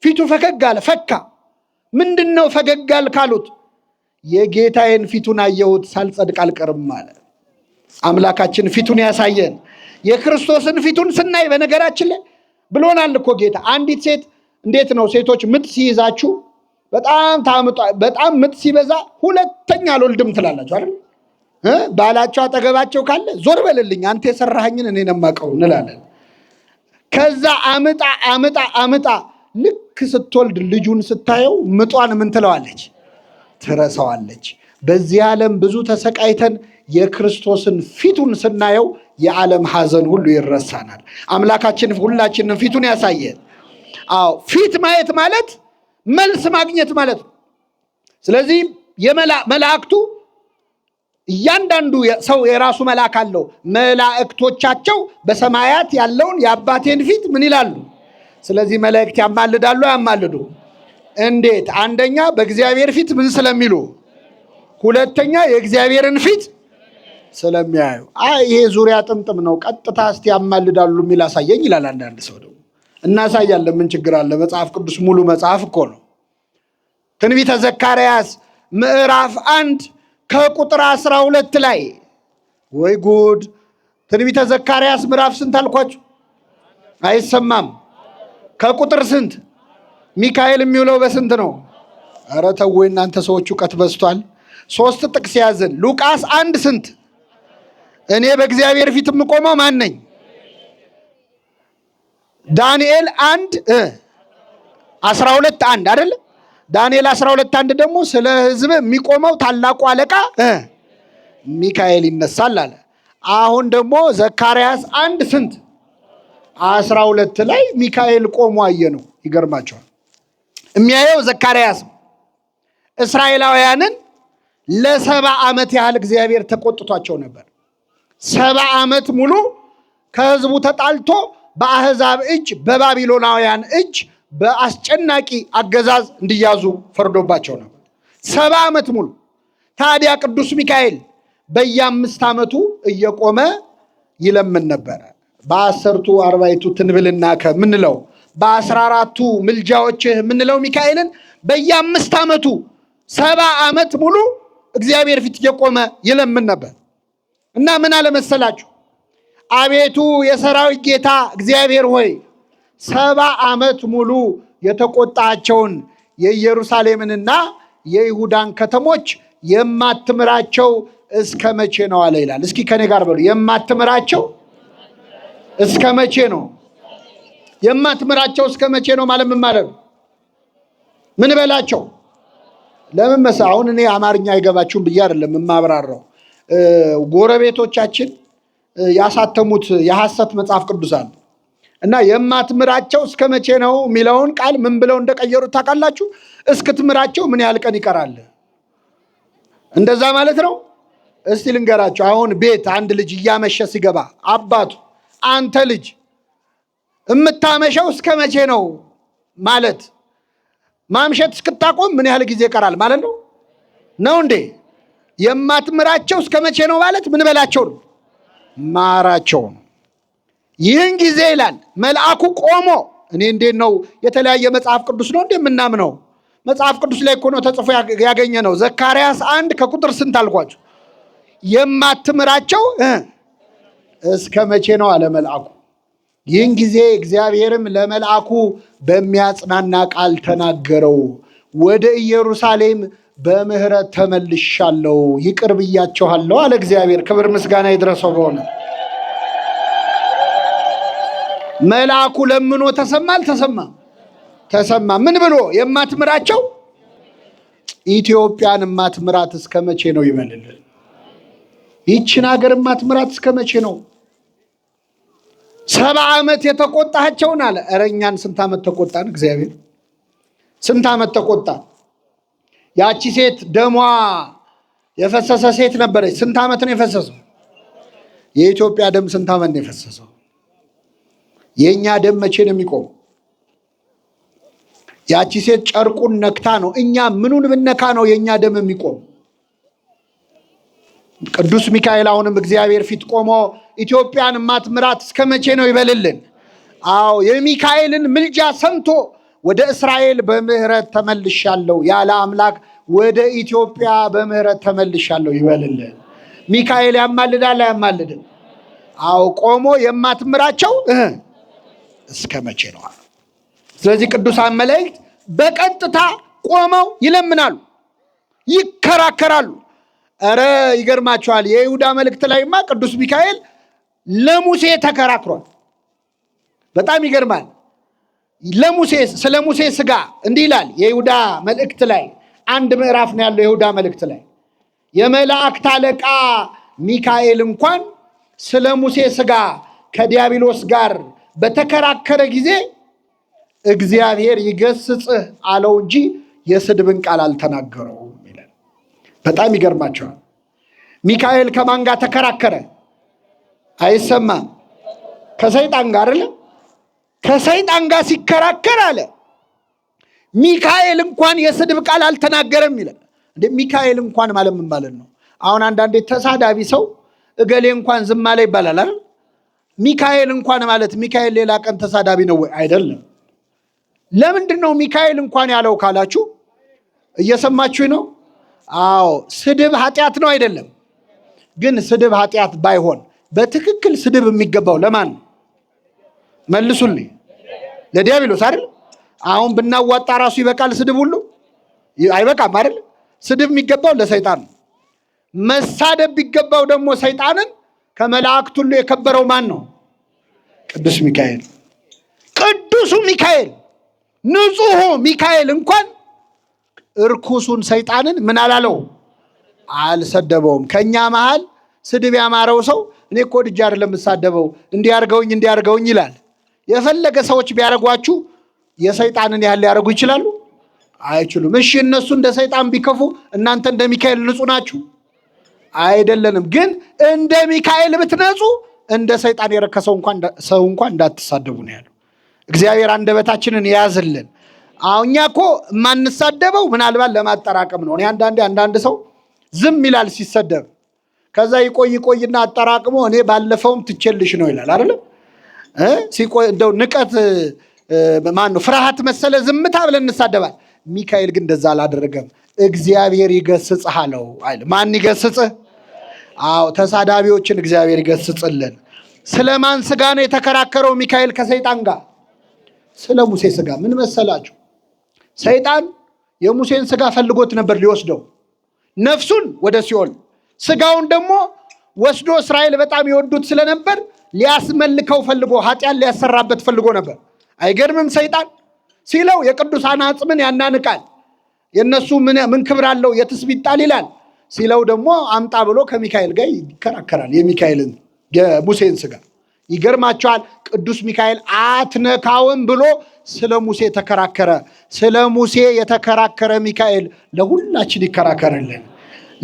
ፊቱ ፈገግ አለ፣ ፈካ። ምንድን ነው ፈገግ አለ ካሉት፣ የጌታዬን ፊቱን አየሁት ሳልጸድቅ አልቀርም አለ። አምላካችን ፊቱን ያሳየን። የክርስቶስን ፊቱን ስናይ በነገራችን ላይ ብሎናል እኮ ጌታ። አንዲት ሴት እንዴት ነው ሴቶች ምጥ ሲይዛችሁ በጣም ምጥ ሲበዛ ሁለተኛ አልወልድም ትላላችሁ አይደል? ባላቸው አጠገባቸው ካለ ዞር በልልኝ አንተ የሰራኸኝን እኔ ነው የማውቀው እንላለን። ከዛ አምጣ ልክ ስትወልድ ልጁን ስታየው ምጧን ምን ትለዋለች? ትረሳዋለች። በዚህ ዓለም ብዙ ተሰቃይተን የክርስቶስን ፊቱን ስናየው የዓለም ሐዘን ሁሉ ይረሳናል። አምላካችን ሁላችንን ፊቱን ያሳየን። አዎ ፊት ማየት ማለት መልስ ማግኘት ማለት ነው። ስለዚህ መላእክቱ እያንዳንዱ ሰው የራሱ መልአክ አለው። መላእክቶቻቸው በሰማያት ያለውን የአባቴን ፊት ምን ይላሉ? ስለዚህ መላእክት ያማልዳሉ። ያማልዱ እንዴት? አንደኛ በእግዚአብሔር ፊት ምን ስለሚሉ፣ ሁለተኛ የእግዚአብሔርን ፊት ስለሚያዩ። ይሄ ዙሪያ ጥምጥም ነው። ቀጥታ እስቲ ያማልዳሉ የሚል አሳየኝ ይላል አንዳንድ ሰው። ደግሞ እናሳያለን፣ ምን ችግር አለ? መጽሐፍ ቅዱስ ሙሉ መጽሐፍ እኮ ነው። ትንቢተ ዘካርያስ ምዕራፍ 1 ከቁጥር 12 ላይ ወይ ጉድ! ትንቢተ ዘካርያስ ምዕራፍ ስንት አልኳችሁ? አይሰማም። ከቁጥር ስንት? ሚካኤል የሚውለው በስንት ነው? ኧረ ተው እናንተ ሰዎች እውቀት በዝቷል። 3 ጥቅስ ያዝን። ሉቃስ 1 ስንት? እኔ በእግዚአብሔር ፊት የምቆመው ማን ነኝ? ዳንኤል 1 12 1 አይደል? ዳንኤል 12 1 ደግሞ ስለ ሕዝብ የሚቆመው ታላቁ አለቃ ሚካኤል ይነሳል አለ። አሁን ደግሞ ዘካርያስ 1 ስንት? 12 ላይ ሚካኤል ቆሞ አየ ነው። ይገርማቸዋል። የሚያየው ዘካርያስ እስራኤላውያንን ለ70 ዓመት ያህል እግዚአብሔር ተቆጥቷቸው ነበር። 70 ዓመት ሙሉ ከህዝቡ ተጣልቶ በአሕዛብ እጅ በባቢሎናውያን እጅ በአስጨናቂ አገዛዝ እንዲያዙ ፈርዶባቸው ነበር 70 ዓመት ሙሉ። ታዲያ ቅዱስ ሚካኤል በየ5 ዓመቱ እየቆመ ይለምን ነበር። በ10ቱ አርባዕቱ ትንብልና ከምንለው በ14ቱ ምልጃዎችህ ምንለው ሚካኤልን በየ5 ዓመቱ 70 ዓመት ሙሉ እግዚአብሔር ፊት እየቆመ ይለምን ነበር። እና ምን አለ መሰላችሁ? አቤቱ የሰራዊት ጌታ እግዚአብሔር ሆይ 70 ዓመት ሙሉ የተቆጣቸውን የኢየሩሳሌምንና የይሁዳን ከተሞች የማትምራቸው እስከ መቼ ነው አለ ይላል። እስኪ ከኔ ጋር በሉ፣ የማትምራቸው እስከ መቼ ነው? የማትምራቸው እስከ መቼ ነው ማለት ምን ማለት ነው? ምን በላቸው? ለምን መሰለህ? አሁን እኔ አማርኛ አይገባችሁም ብዬ አይደለም የማብራራው። ጎረቤቶቻችን ያሳተሙት የሐሰት መጽሐፍ ቅዱስ አለ እና የማትምራቸው እስከ መቼ ነው የሚለውን ቃል ምን ብለው እንደቀየሩት ታውቃላችሁ? እስክትምራቸው ምን ያህል ቀን ይቀራል? እንደዛ ማለት ነው። እስቲ ልንገራቸው። አሁን ቤት አንድ ልጅ እያመሸ ሲገባ አባቱ አንተ ልጅ የምታመሸው እስከ መቼ ነው ማለት ማምሸት እስክታቆም ምን ያህል ጊዜ ይቀራል ማለት ነው ነው እንዴ? የማትምራቸው እስከ መቼ ነው ማለት ምን በላቸው ነው? ማራቸው ነው። ይህን ጊዜ ይላል መልአኩ ቆሞ። እኔ እንዴት ነው የተለያየ መጽሐፍ ቅዱስ ነው እንደምናምነው? መጽሐፍ ቅዱስ ላይ እኮ ነው ተጽፎ ያገኘ ነው። ዘካርያስ 1 ከቁጥር ስንት አልኳችሁ? የማትምራቸው እስከ መቼ ነው አለ መልአኩ። ይህን ጊዜ እግዚአብሔርም ለመልአኩ በሚያጽናና ቃል ተናገረው። ወደ ኢየሩሳሌም በምህረት ተመልሻለሁ፣ ይቅር ብያቸዋለሁ አለ እግዚአብሔር። ክብር ምስጋና ይድረሰው። በሆነ መልአኩ ለምኖ ተሰማ አልተሰማ? ተሰማ። ምን ብሎ? የማትምራቸው ኢትዮጵያን የማትምራት እስከ መቼ ነው ይበልልን። ይችን ሀገር የማትምራት እስከ መቼ ነው? 70 ዓመት የተቆጣቸውን አለ። ኧረ እኛን ስንት ዓመት ተቆጣን? እግዚአብሔር ስንት ዓመት ተቆጣ? ያቺ ሴት ደሟ የፈሰሰ ሴት ነበረች። ስንት ዓመት ነው የፈሰሰው? የኢትዮጵያ ደም ስንት ዓመት ነው የፈሰሰው? የእኛ ደም መቼ ነው የሚቆመው? ያቺ ሴት ጨርቁን ነክታ ነው። እኛ ምኑን ብነካ ነው የእኛ ደም የሚቆም? ቅዱስ ሚካኤል አሁንም እግዚአብሔር ፊት ቆሞ ኢትዮጵያን ማትምራት እስከ መቼ ነው ይበልልን። አዎ የሚካኤልን ምልጃ ሰምቶ ወደ እስራኤል በምህረት ተመልሻለሁ ያለ አምላክ ወደ ኢትዮጵያ በምህረት ተመልሻለሁ ይበልልን። ሚካኤል ያማልዳል አያማልድም? አዎ ቆሞ የማትምራቸው እስከ መቼ ነው? ስለዚህ ቅዱሳን መላእክት በቀጥታ ቆመው ይለምናሉ፣ ይከራከራሉ። ኧረ ይገርማቸዋል። የይሁዳ መልእክት ላይማ ቅዱስ ሚካኤል ለሙሴ ተከራክሯል። በጣም ይገርማል። ለሙሴ ስለ ሙሴ ስጋ እንዲህ ይላል። የይሁዳ መልእክት ላይ አንድ ምዕራፍ ነው ያለው። የይሁዳ መልእክት ላይ የመላእክት አለቃ ሚካኤል እንኳን ስለ ሙሴ ስጋ ከዲያብሎስ ጋር በተከራከረ ጊዜ እግዚአብሔር ይገስጽህ አለው እንጂ የስድብን ቃል አልተናገረውም ይላል። በጣም ይገርማቸዋል። ሚካኤል ከማን ጋር ተከራከረ? አይሰማም? ከሰይጣን ጋር አይደል? ከሰይጣን ጋር ሲከራከር አለ ሚካኤል እንኳን የስድብ ቃል አልተናገረም ይላል። እንደ ሚካኤል እንኳን ማለት ምን ማለት ነው? አሁን አንዳንዴ ተሳዳቢ ሰው እገሌ እንኳን ዝም አለ ይባላል አይደል? ሚካኤል እንኳን ማለት ሚካኤል ሌላ ቀን ተሳዳቢ ነው ወይ? አይደለም። ለምንድን ነው ሚካኤል እንኳን ያለው ካላችሁ እየሰማችሁ ነው? አዎ ስድብ ኃጢአት ነው አይደለም? ግን ስድብ ኃጢአት ባይሆን በትክክል ስድብ የሚገባው ለማን ነው? መልሱልኝ። ለዲያብሎስ አይደል? አሁን ብናዋጣ ራሱ ይበቃል ስድብ ሁሉ? አይበቃም አይደል? ስድብ የሚገባው ለሰይጣን ነው። መሳደብ ቢገባው ደግሞ ሰይጣንን ከመላእክት ሁሉ የከበረው ማን ነው? ቅዱስ ሚካኤል። ቅዱሱ ሚካኤል ንጹሑ ሚካኤል እንኳን እርኩሱን ሰይጣንን ምን አላለው? አልሰደበውም። ከኛ መሃል ስድብ ያማረው ሰው እኔ እኮ ልጅ አይደለም የምሳደበው እንዲያርገውኝ ይላል። የፈለገ ሰዎች ቢያረጓችሁ የሰይጣንን ያህል ሊያረጉ ይችላሉ? አይችሉም። እሺ እነሱ እንደ ሰይጣን ቢከፉ እናንተ እንደ ሚካኤል ንጹህ ናችሁ? አይደለንም። ግን እንደ ሚካኤል ብትነጹ እንደ ሰይጣን የረከሰው ሰው እንኳን እንዳትሳደቡ ነው ያለው። እግዚአብሔር አንደበታችንን ያዝልን። አሁን እኛ እኮ የማንሳደበው ምናልባት ለማጠራቀም ነው። እኔ አንዳንድ ሰው ዝም ይላል ሲሰደብ። ከዛ ይቆይና አጠራቅሞ እኔ ባለፈውም ትቼልሽ ነው ይላል አይደል? ሲቆይ እንደው ንቀት ማነው ፍርሃት መሰለ ዝምታ ብለን እንሳደባል። ሚካኤል ግን እንደዛ አላደረገም። እግዚአብሔር ይገስጽህ አለው አይደል? ማን ይገስጽህ? አዎ ተሳዳቢዎችን እግዚአብሔር ይገስጽልን። ስለማን ስጋ ነው የተከራከረው ሚካኤል ከሰይጣን ጋር? ስለ ሙሴ ስጋ። ምን መሰላችሁ? ሰይጣን የሙሴን ስጋ ፈልጎት ነበር ሊወስደው፣ ነፍሱን ወደ ሲኦል፣ ስጋውን ደግሞ ወስዶ እስራኤል በጣም ይወዱት ስለነበር ሊያስመልከው ፈልጎ ኃጢያን ሊያሰራበት ፈልጎ ነበር። አይገርምም? ሰይጣን ሲለው የቅዱሳን አጽምን ያናንቃል፣ የነሱ ምን ክብር አለው የትስብእት ጣል ይላል። ሲለው ደግሞ አምጣ ብሎ ከሚካኤል ጋር ይከራከራል። የሚካኤልን የሙሴን ስጋ ይገርማቸዋል። ቅዱስ ሚካኤል አትነካውም ብሎ ስለ ሙሴ ተከራከረ። ስለ ሙሴ የተከራከረ ሚካኤል ለሁላችን ይከራከርልን።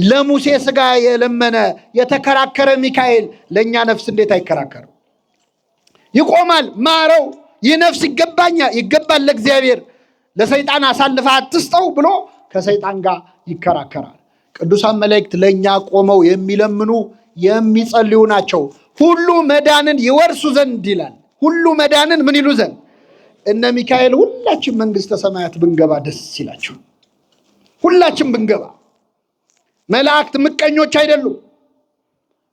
ለሙሴ ስጋ የለመነ የተከራከረ ሚካኤል ለእኛ ነፍስ እንዴት አይከራከርም? ይቆማል። ማረው፣ ይህ ነፍስ ይገባል ለእግዚአብሔር፣ ለሰይጣን አሳልፈ አትስጠው ብሎ ከሰይጣን ጋር ይከራከራል። ቅዱሳን መላእክት ለእኛ ቆመው የሚለምኑ የሚጸልዩ ናቸው። ሁሉ መዳንን ይወርሱ ዘንድ ይላል። ሁሉ መዳንን ምን ይሉ ዘንድ? እነ ሚካኤል ሁላችን መንግስተ ሰማያት ብንገባ ደስ ይላቸው። ሁላችን ብንገባ። መላእክት ምቀኞች አይደሉም።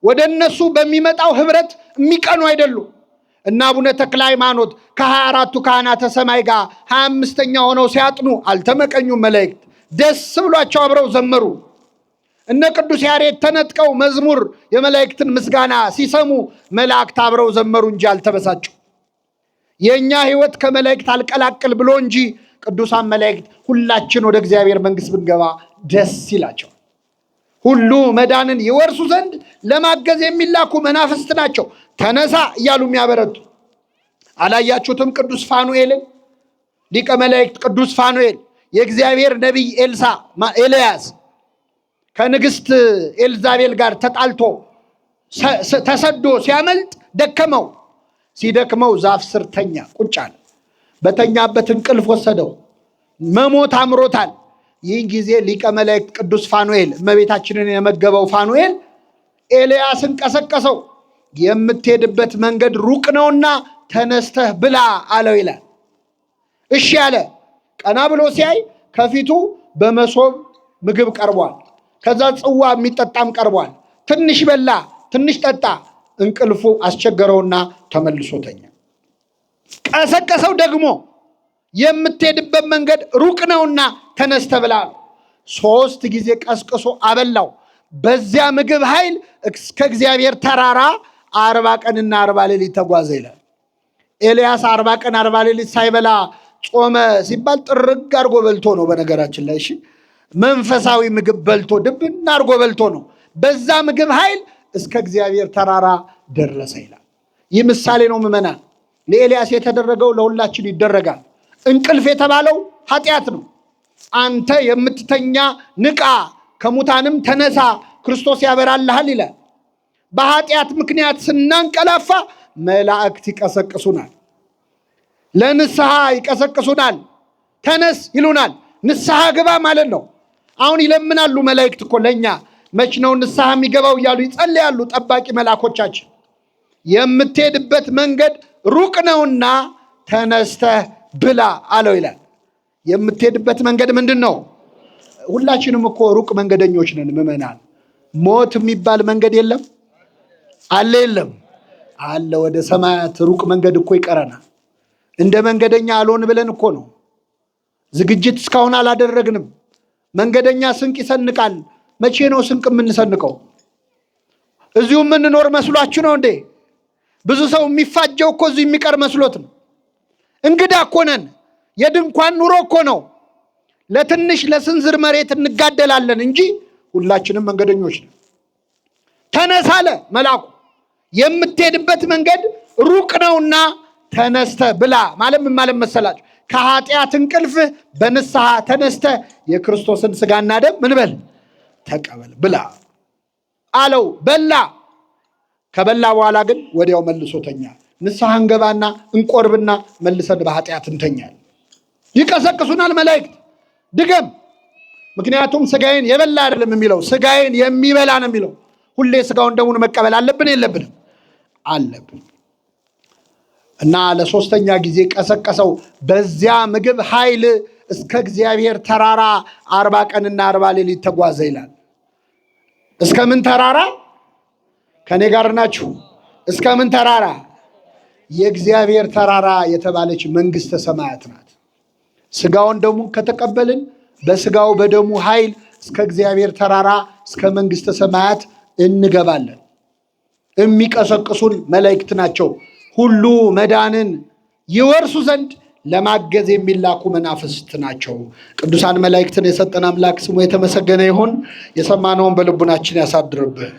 ወደ እነሱ በሚመጣው ህብረት የሚቀኑ አይደሉም። እና አቡነ ተክለ ሃይማኖት ከ24ቱ ካህናተ ሰማይ ጋር 25ኛ ሆነው ሲያጥኑ አልተመቀኙም። መላእክት ደስ ብሏቸው አብረው ዘመሩ። እነ ቅዱስ ያሬድ ተነጥቀው መዝሙር የመላእክትን ምስጋና ሲሰሙ መላእክት አብረው ዘመሩ እንጂ አልተበሳጩ። የኛ ህይወት ከመላእክት አልቀላቅል ብሎ እንጂ ቅዱሳን መላእክት ሁላችን ወደ እግዚአብሔር መንግስት ብንገባ ደስ ይላቸው። ሁሉ መዳንን ይወርሱ ዘንድ ለማገዝ የሚላኩ መናፍስት ናቸው። ተነሳ እያሉ የሚያበረቱ አላያችሁትም? ቅዱስ ፋኑኤልን ሊቀ መላእክት ቅዱስ ፋኑኤል የእግዚአብሔር ነቢይ ኤልያስ ከንግስት ኤልዛቤል ጋር ተጣልቶ ተሰዶ ሲያመልጥ ደከመው። ሲደክመው ዛፍ ስር ተኛ፣ ቁጭ አለ። በተኛበት እንቅልፍ ወሰደው፣ መሞት አምሮታል። ይህን ጊዜ ሊቀ መላእክት ቅዱስ ፋኑኤል እመቤታችንን የመገበው ፋኑኤል ኤልያስን ቀሰቀሰው። የምትሄድበት መንገድ ሩቅ ነውና ተነስተህ ብላ አለው ይላል። እሺ አለ። ቀና ብሎ ሲያይ ከፊቱ በመሶብ ምግብ ቀርቧል። ከዛ ጽዋ የሚጠጣም ቀርቧል። ትንሽ በላ፣ ትንሽ ጠጣ። እንቅልፉ አስቸገረውና ተመልሶ ተኛ። ቀሰቀሰው ደግሞ የምትሄድበት መንገድ ሩቅ ነውና ተነስተህ ብላ አለው። 3 ጊዜ ቀስቅሶ አበላው። በዚያ ምግብ ኃይል እስከ እግዚአብሔር ተራራ 40 ቀንና 40 ሌሊት ተጓዘ ይላል። ኤልያስ 40 ቀን 40 ሌሊት ሳይበላ ጾመ ሲባል ጥርግ አድርጎ በልቶ ነው። በነገራችን ላይ እሺ፣ መንፈሳዊ ምግብ በልቶ ድብና አድርጎ በልቶ ነው። በዛ ምግብ ኃይል እስከ እግዚአብሔር ተራራ ደረሰ ይላል። ይህ ምሳሌ ነው ምዕመናን። ለኤልያስ የተደረገው ለሁላችን ይደረጋል። እንቅልፍ የተባለው ኃጢአት ነው። አንተ የምትተኛ ንቃ፣ ከሙታንም ተነሳ፣ ክርስቶስ ያበራልሃል ይላል። በኃጢአት ምክንያት ስናንቀላፋ መላእክት ይቀሰቅሱናል፣ ለንስሐ ይቀሰቅሱናል። ተነስ ይሉናል። ንስሐ ግባ ማለት ነው። አሁን ይለምናሉ መላእክት እኮ ለእኛ መች ነው ንስሐ የሚገባው እያሉ ይጸልያሉ። ጠባቂ መላኮቻችን የምትሄድበት መንገድ ሩቅ ነውና ተነስተህ ብላ አለው ይላል። የምትሄድበት መንገድ ምንድን ነው? ሁላችንም እኮ ሩቅ መንገደኞች ነን ምዕመናን። ሞት የሚባል መንገድ የለም አለ? የለም አለ። ወደ ሰማያት ሩቅ መንገድ እኮ ይቀረናል። እንደ መንገደኛ አልሆን ብለን እኮ ነው። ዝግጅት እስካሁን አላደረግንም። መንገደኛ ስንቅ ይሰንቃል። መቼ ነው ስንቅ የምንሰንቀው? እዚሁ የምንኖር መስሏችሁ ነው እንዴ? ብዙ ሰው የሚፋጀው እኮ እዚሁ የሚቀር መስሎት ነው። እንግዳ እኮ ነን። የድንኳን ኑሮ እኮ ነው። ለትንሽ ለስንዝር መሬት እንጋደላለን እንጂ ሁላችንም መንገደኞች ነን። ተነስ አለ መልአኩ። የምትሄድበት መንገድ ሩቅ ነውና ተነስተ ብላ ማለት ምን ማለት መሰላችሁ? ከኃጢአት እንቅልፍ በንስሐ ተነስተ የክርስቶስን ስጋና ደም ምን በል ተቀበል ብላ አለው። በላ። ከበላ በኋላ ግን ወዲያው መልሶ ተኛ። ንስሐ እንገባና እንቆርብና መልሰን በኃጢአት እንተኛል። ይቀሰቅሱናል መላእክት። ድገም። ምክንያቱም ስጋዬን የበላ አይደለም የሚለው፣ ስጋዬን የሚበላ ነው የሚለው። ሁሌ ስጋውን ደሙን መቀበል አለብን የለብንም? አለብን። እና ለሶስተኛ ጊዜ ቀሰቀሰው። በዚያ ምግብ ኃይል እስከ እግዚአብሔር ተራራ 40 ቀንና 40 ሌሊት ተጓዘ ይላል። እስከ ምን ተራራ? ከኔ ጋር ናችሁ? እስከ ምን ተራራ? የእግዚአብሔር ተራራ የተባለች መንግስተ ሰማያት ናት። ስጋውን ደሙን ከተቀበልን በስጋው በደሙ ኃይል እስከ እግዚአብሔር ተራራ እስከ መንግስተ ሰማያት እንገባለን። የሚቀሰቅሱን መላእክት ናቸው። ሁሉ መዳንን ይወርሱ ዘንድ ለማገዝ የሚላኩ መናፍስት ናቸው። ቅዱሳን መላእክትን የሰጠን አምላክ ስሙ የተመሰገነ ይሁን። የሰማነውን በልቡናችን ያሳድርብህ።